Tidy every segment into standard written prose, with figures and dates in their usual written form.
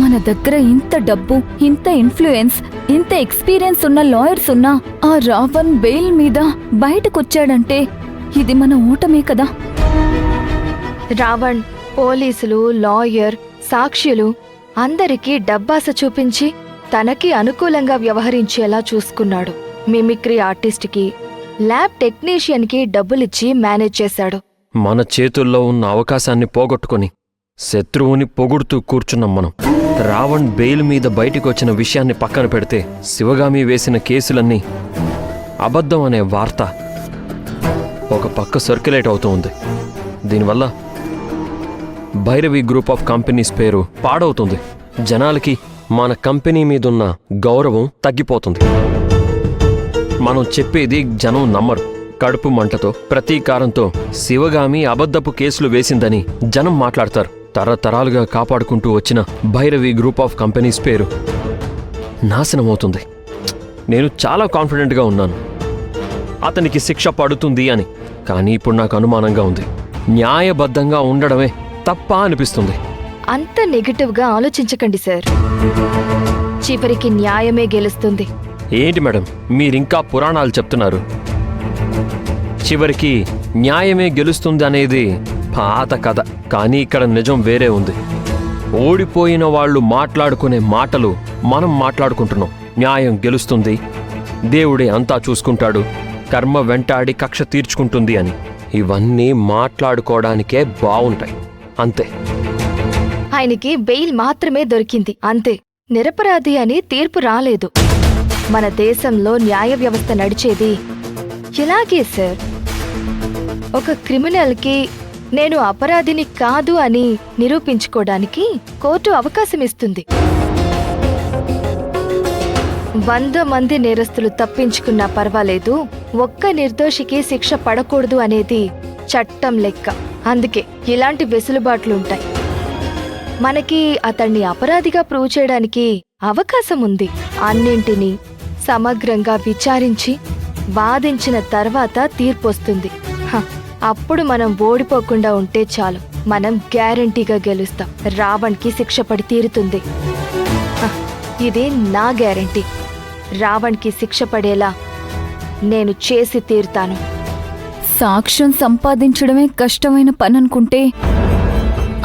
మన దగ్గర ఇంత డబ్బు, ఇంత ఇన్ఫ్లుయెన్స్, ఇంత ఎక్స్పీరియన్స్ ఉన్న లాయర్స్ ఉన్నా ఆ రావణ్ బెయిల్ మీద బయటకొచ్చాడంటే ఇది మన ఓటమే కదా. రావణ్ పోలీసులు, లాయర్, సాక్షులు అందరికీ డబ్బాస చూపించి తనకి అనుకూలంగా వ్యవహరించేలా చూసుకున్నాడు. మిమిక్రీ ఆర్టిస్ట్కి, ల్యాబ్ టెక్నీషియన్కి డబ్బులిచ్చి మేనేజ్ చేశాడు. మన చేతుల్లో ఉన్న అవకాశాన్ని పోగొట్టుకుని శత్రువుని పొగుడుతూ కూర్చున్నాం మనం. రావణ్ బెయిల్ మీద బయటికొచ్చిన విషయాన్ని పక్కన పెడితే శివగామి వేసిన కేసులన్నీ అబద్ధం అనే వార్త ఒక పక్క సర్క్యులేట్ అవుతూ ఉంది. దీనివల్ల భైరవి గ్రూప్ ఆఫ్ కంపెనీస్ పేరు పాడవుతుంది. జనాలకి మన కంపెనీ మీదున్న గౌరవం తగ్గిపోతుంది. మనం చెప్పేది జనం నమ్మరు. కడుపు మంటతో, ప్రతీకారంతో శివగామి అబద్ధపు కేసులు వేసిందని జనం మాట్లాడతారు. తరతరాలుగా కాపాడుకుంటూ వచ్చిన భైరవి గ్రూప్ ఆఫ్ కంపెనీస్ పేరు నాశనమవుతుంది. నేను చాలా కాన్ఫిడెంట్గా ఉన్నాను అతనికి శిక్ష పడుతుంది అని. కానీ ఇప్పుడు నాకు అనుమానంగా ఉంది. న్యాయబద్ధంగా ఉండడమే తప్ప అనిపిస్తుంది. అంత నెగటివ్గా ఆలోచించకండి సార్. చివరికి న్యాయమే గెలుస్తుంది. ఏంటి మేడం, మీరింకా పురాణాలు చెప్తున్నారు? చివరికి న్యాయమే గెలుస్తుంది అనేది పాత కథ. కానీ ఇక్కడ నిజం వేరే ఉంది. ఓడిపోయిన వాళ్ళు మాట్లాడుకునే మాటలు మనం మాట్లాడుకుంటున్నాం. న్యాయం గెలుస్తుంది, దేవుడే అంతా చూసుకుంటాడు, కర్మ వెంటాడి కక్ష తీర్చుకుంటుంది అని. ఇవన్నీ మాట్లాడుకోవడానికే బావుంటాయి, అంతే. ఆయనకి బెయిల్ మాత్రమే దొరికింది, అంతే. నిరపరాధి అని తీర్పు రాలేదు. మన దేశంలో న్యాయ వ్యవస్థ నడిచేది ఇలాగే సార్. ఒక క్రిమినల్కి నేను అపరాధిని కాదు అని నిరూపించుకోవడానికి కోర్టు అవకాశం ఇస్తుంది. 100 మంది నేరస్తులు తప్పించుకున్నా పర్వాలేదు, ఒక్క నిర్దోషికి శిక్ష పడకూడదు అనేది చట్టం లెక్క. అందుకే ఇలాంటి వెసులుబాట్లుంటాయి. మనకి అతన్ని అపరాధిగా ప్రూవ్ చేయడానికి అవకాశం ఉంది. అన్నింటినీ సమగ్రంగా విచారించి వాదించిన తర్వాత తీర్పొస్తుంది. అప్పుడు మనం ఓడిపోకుండా ఉంటే చాలు. మనం గ్యారంటీగా గెలుస్తాం. రావణ్కి శిక్ష పడి తీరుతుంది. ఇది నా గ్యారంటీ. రావణ్కి శిక్ష పడేలా నేను చేసి తీరుతాను. సాక్ష్యం సంపాదించడమే కష్టమైన పననుకుంటే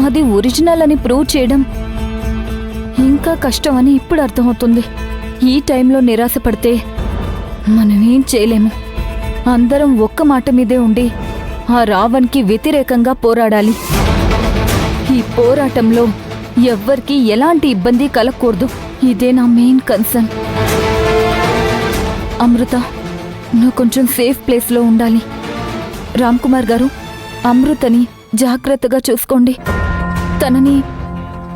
అది ఒరిజినల్ అని ప్రూవ్ చేయడం ఇంకా కష్టమని ఇప్పుడు అర్థమవుతుంది. ఈ టైంలో నిరాశపడితే మనమేం చేయలేము. అందరం ఒక్క మాట మీదే ఉండి ఆ రావణ్కి వ్యతిరేకంగా పోరాడాలి. ఈ పోరాటంలో ఎవ్వరికీ ఎలాంటి ఇబ్బంది కలగకూడదు. ఇదే నా మెయిన్ కన్సర్న్. అమృత, నువ్వు కొంచెం సేఫ్ ప్లేస్లో ఉండాలి. రామ్ కుమార్ గారు, అమృతని జాగ్రత్తగా చూసుకోండి. తనని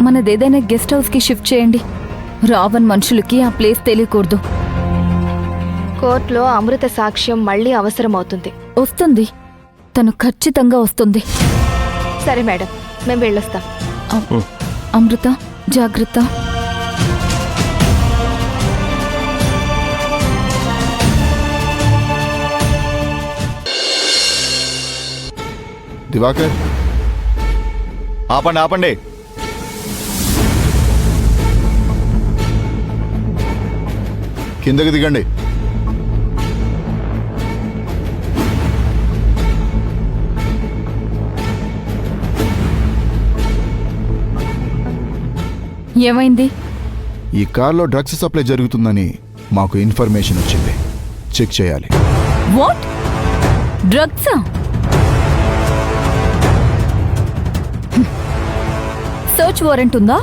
మనదేదైనా గెస్ట్ హౌస్కి షిఫ్ట్ చేయండి. రావణ్ మనుషులకి ఆ ప్లేస్ తెలియకూడదు. కోర్టులో అమృత సాక్ష్యం మళ్ళీ అవసరమవుతుంది. వస్తుంది, తను ఖచ్చితంగా వస్తుంది. సరే మేడం, మేము వెళ్ళొస్తాం. అమృత, జాగ్రత్త. దివాకర్, ఆపండి ఆపండి. కిందకి దిగండి. ఏమైంది? ఈ కార్లో డ్రగ్స్ సప్లై జరుగుతుందని మాకు ఇన్ఫర్మేషన్ వచ్చింది. చెక్ చేయాలి. వాట్? డ్రగ్సా? సర్చ్ వారెంట్ ఉందా?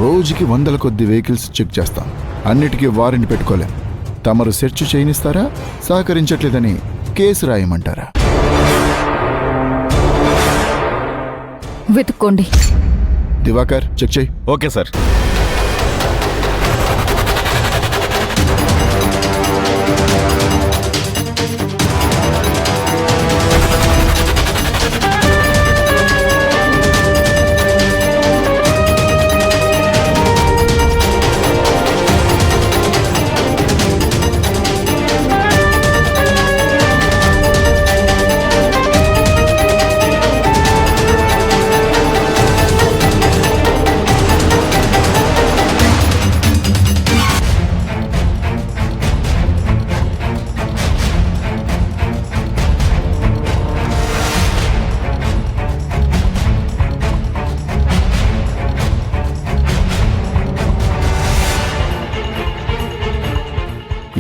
రోజుకి 100 కొద్ది వెహికల్స్ చెక్ చేస్తాం. అన్నిటికీ వారెంట్ పెట్టుకోలేం. తమరు సెర్చ్ చేయనిస్తారా, సహకరించట్లేదని కేసు రాయమంటారా? వెతుక్కోండి. దివాకర్, చెక్ చేయి. Okay sir.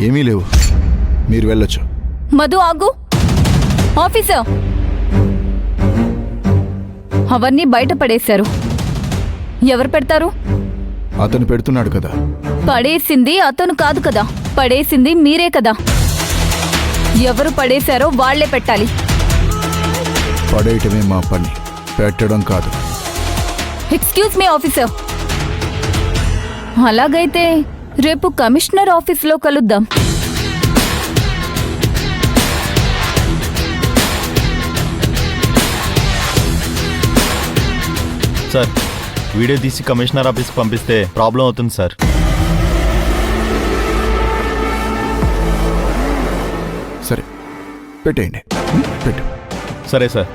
ఏమీ లేవు, మీరు వెళ్ళొచ్చు. మధు ఆగు. ఆఫీసర్, అవన్నీ బయట పడేశారు. ఎవరు పెడతారు? అతను పెడుతున్నాడు కదా. పడేసింది అతను కాదు కదా, పడేసింది మీరే కదా. ఎవరు పడేశారో వాళ్లే పెట్టాలి. పడేయటమే మా పని, పెట్టడం కాదు. Excuse me officer. అలాగైతే రేపు కమిషనర్ ఆఫీస్లో కలుద్దాం. సార్, వీడియో తీసి కమిషనర్ ఆఫీస్కి పంపిస్తే ప్రాబ్లం అవుతుంది సార్. సరే పెట్టేయండి. పెట్టు. సరే సార్.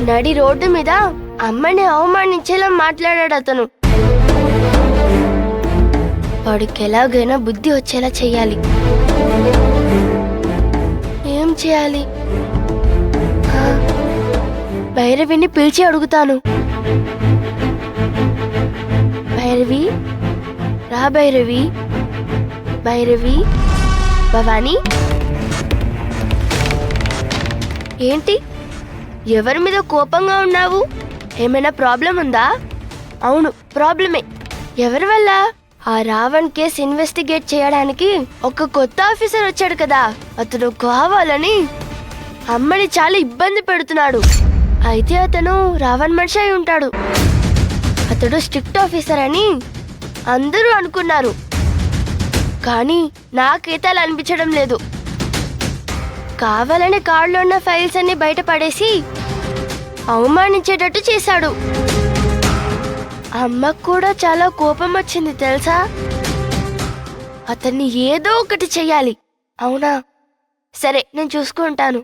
నడి రోడ్డు మీద అమ్మని అవమానించేలా మాట్లాడాడు అతను. వాడికి ఎలాగైనా బుద్ధి వచ్చేలా చెయ్యాలి. ఏం చేయాలి? భైరవిని పిలిచి అడుగుతాను. భైరవి, రా భైరవి. భైరవి, భవానీ, ఏంటి ఎవరి మీద కోపంగా ఉన్నావు? ఏమైనా ప్రాబ్లం ఉందా? అవును, ప్రాబ్లమే. ఎవరి వల్ల? ఆ రావణ్ కేసు ఇన్వెస్టిగేట్ చేయడానికి ఒక కొత్త ఆఫీసర్ వచ్చాడు కదా, అతను కావాలని అమ్మని చాలా ఇబ్బంది పెడుతున్నాడు. అయితే అతను రావణ్ మనిషి అయి ఉంటాడు. అతడు స్ట్రిక్ట్ ఆఫీసర్ అని అందరూ అనుకున్నారు, కానీ నాకైతే అలా అనిపించడం లేదు. కావాలని కార్లో ఉన్న ఫైల్స్ అన్ని బయట పడేసి అవమానించేటట్టు చేశాడు. అమ్మకు కూడా చాలా కోపం వచ్చింది తెలుసా. అతన్ని ఏదో ఒకటి చెయ్యాలి. అవునా? సరే, నేను చూసుకుంటాను.